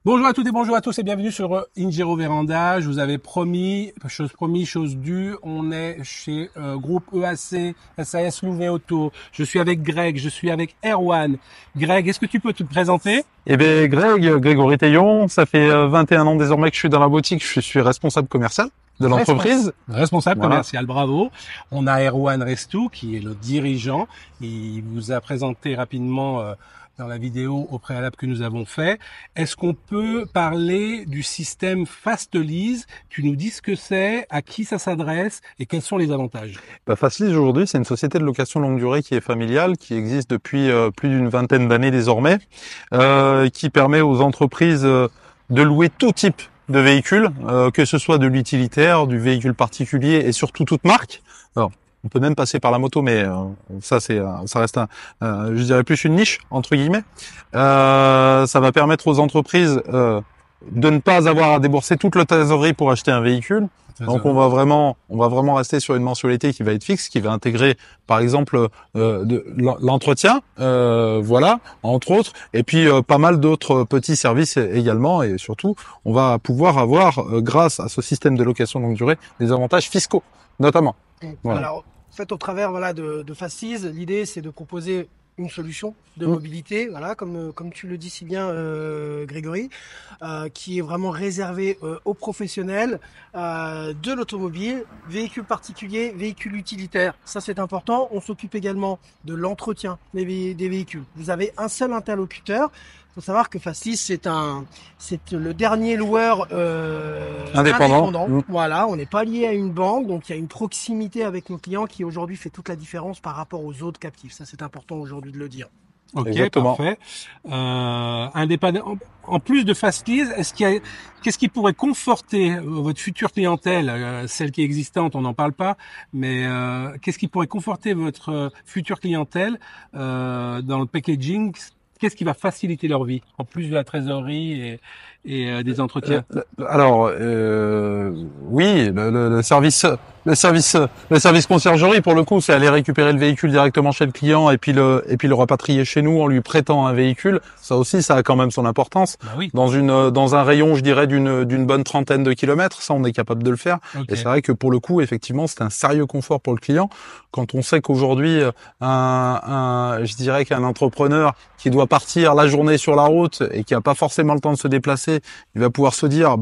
Bonjour à toutes et bonjour à tous et bienvenue sur Ingero Véranda. Je vous avais promis, chose due, on est chez groupe EAC, SAS Louvet Auto. Je suis avec Greg, je suis avec Erwan. Greg, est-ce que tu peux te présenter? Eh bien, Grégory Taillon, ça fait 21 ans désormais que je suis dans la boutique, je suis responsable commercial de l'entreprise. Responsable Voilà. commercial, bravo. On a Erwan Restou qui est le dirigeant. Il vous a présenté rapidement dans la vidéo au préalable que nous avons fait. Est-ce qu'on peut parler du système Fastlease? Tu nous dis ce que c'est, à qui ça s'adresse et quels sont les avantages? Fastlease aujourd'hui, c'est une société de location longue durée qui est familiale, qui existe depuis plus d'une vingtaine d'années désormais, qui permet aux entreprises de louer tout type de véhicules, que ce soit de l'utilitaire, du véhicule particulier et surtout toute marque. Alors, on peut même passer par la moto, mais ça reste je dirais plus une niche entre guillemets. Ça va permettre aux entreprises de ne pas avoir à débourser toute la trésorerie pour acheter un véhicule. Donc on va vraiment rester sur une mensualité qui va être fixe, qui va intégrer par exemple de l'entretien, voilà, entre autres, et puis pas mal d'autres petits services également, et surtout on va pouvoir avoir grâce à ce système de location longue durée des avantages fiscaux notamment. Voilà. Alors, en fait, au travers de Fastlease, l'idée c'est de proposer une solution de mobilité, voilà, comme tu le dis si bien, Grégory, qui est vraiment réservée aux professionnels de l'automobile, véhicules particuliers, véhicules utilitaires. Ça, c'est important. On s'occupe également de l'entretien des véhicules. Vous avez un seul interlocuteur. Il faut savoir que Fastlease, c'est le dernier loueur indépendant. Voilà, on n'est pas lié à une banque, donc il y a une proximité avec nos clients qui aujourd'hui fait toute la différence par rapport aux autres captifs. Ça, c'est important aujourd'hui de le dire. Ok, exactement. parfait. Indépendant. En plus de Fastlease, qu'est-ce qui pourrait conforter votre future clientèle, celle qui est existante, on n'en parle pas, mais qu'est-ce qui pourrait conforter votre future clientèle dans le packaging? Qu'est-ce qui va faciliter leur vie, en plus de la trésorerie et des entretiens? Alors, oui, le service conciergerie, pour le coup, c'est aller récupérer le véhicule directement chez le client et puis le rapatrier chez nous en lui prêtant un véhicule. Ça aussi, ça a quand même son importance. Bah oui. Dans un rayon, je dirais, d'une bonne trentaine de kilomètres, ça, on est capable de le faire. Okay. Et c'est vrai que pour le coup, effectivement, c'est un sérieux confort pour le client. Quand on sait qu'aujourd'hui, je dirais qu'un entrepreneur qui doit partir la journée sur la route et qui a pas forcément le temps de se déplacer, il va pouvoir se dire,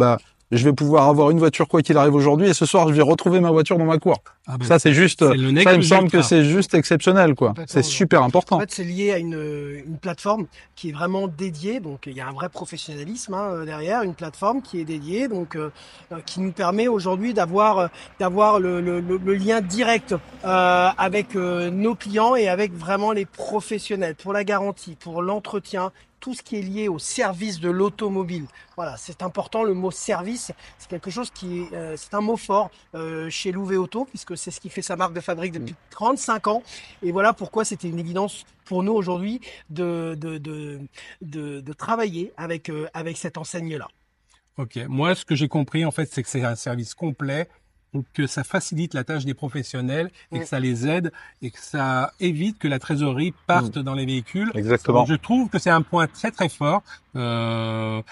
je vais pouvoir avoir une voiture quoi qu'il arrive aujourd'hui et ce soir je vais retrouver ma voiture dans ma cour. Ça c'est juste, ça il me semble que c'est juste exceptionnel quoi. C'est super important. En fait c'est lié à une plateforme qui est vraiment dédiée, donc il y a un vrai professionnalisme derrière, une plateforme qui est dédiée, donc qui nous permet aujourd'hui d'avoir le lien direct avec nos clients et avec vraiment les professionnels pour la garantie, pour l'entretien, tout ce qui est lié au service de l'automobile. Voilà, c'est important, le mot service, c'est quelque chose c'est un mot fort chez Louvet Auto, puisque c'est ce qui fait sa marque de fabrique depuis 35 ans. Et voilà pourquoi c'était une évidence pour nous aujourd'hui de travailler avec cette enseigne-là. Ok, moi ce que j'ai compris en fait, c'est que c'est un service complet, que ça facilite la tâche des professionnels et que ça les aide et que ça évite que la trésorerie parte dans les véhicules. Exactement. Donc, je trouve que c'est un point très très fort. On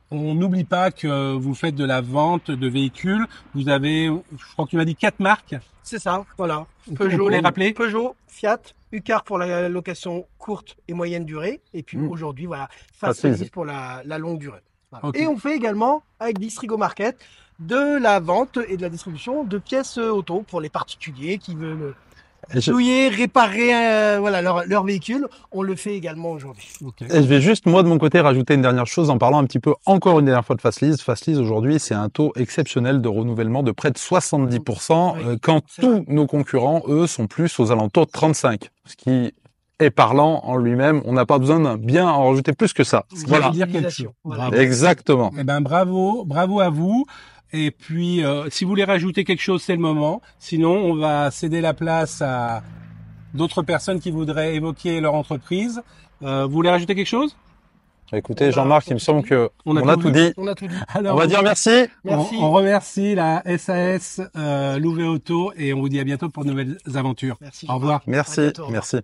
n'oublie pas que vous faites de la vente de véhicules. Vous avez, je crois que tu m'as dit 4 marques. C'est ça, voilà. Peugeot, les rappeler. Peugeot, Fiat, Ucar pour la location courte et moyenne durée. Et puis aujourd'hui, voilà, Fastlease pour la longue durée. Voilà. Okay. Et on fait également avec Distrigo Market de la vente et de la distribution de pièces auto pour les particuliers qui veulent louer, réparer leur véhicule. On le fait également aujourd'hui. Okay. Et je vais juste, moi, de mon côté, rajouter une dernière chose en parlant un petit peu encore une dernière fois de Fastlease. Fastlease, aujourd'hui, c'est un taux exceptionnel de renouvellement de près de 70%, quand tous nos concurrents, eux, sont plus aux alentours de 35%. Ce qui est parlant en lui-même, on n'a pas besoin d'un bien en rajouter plus que ça. Voilà. Dire quelque chose. Bravo. Exactement. Eh ben, bravo à vous. Et puis, si vous voulez rajouter quelque chose, c'est le moment. Sinon, on va céder la place à d'autres personnes qui voudraient évoquer leur entreprise. Vous voulez rajouter quelque chose? Écoutez, Jean-Marc, il me semble que on a tout dit. On a tout dit. Alors, on va dire merci. On remercie la SAS Louvet Auto et on vous dit à bientôt pour de nouvelles aventures. Merci. Au revoir. Merci. Merci.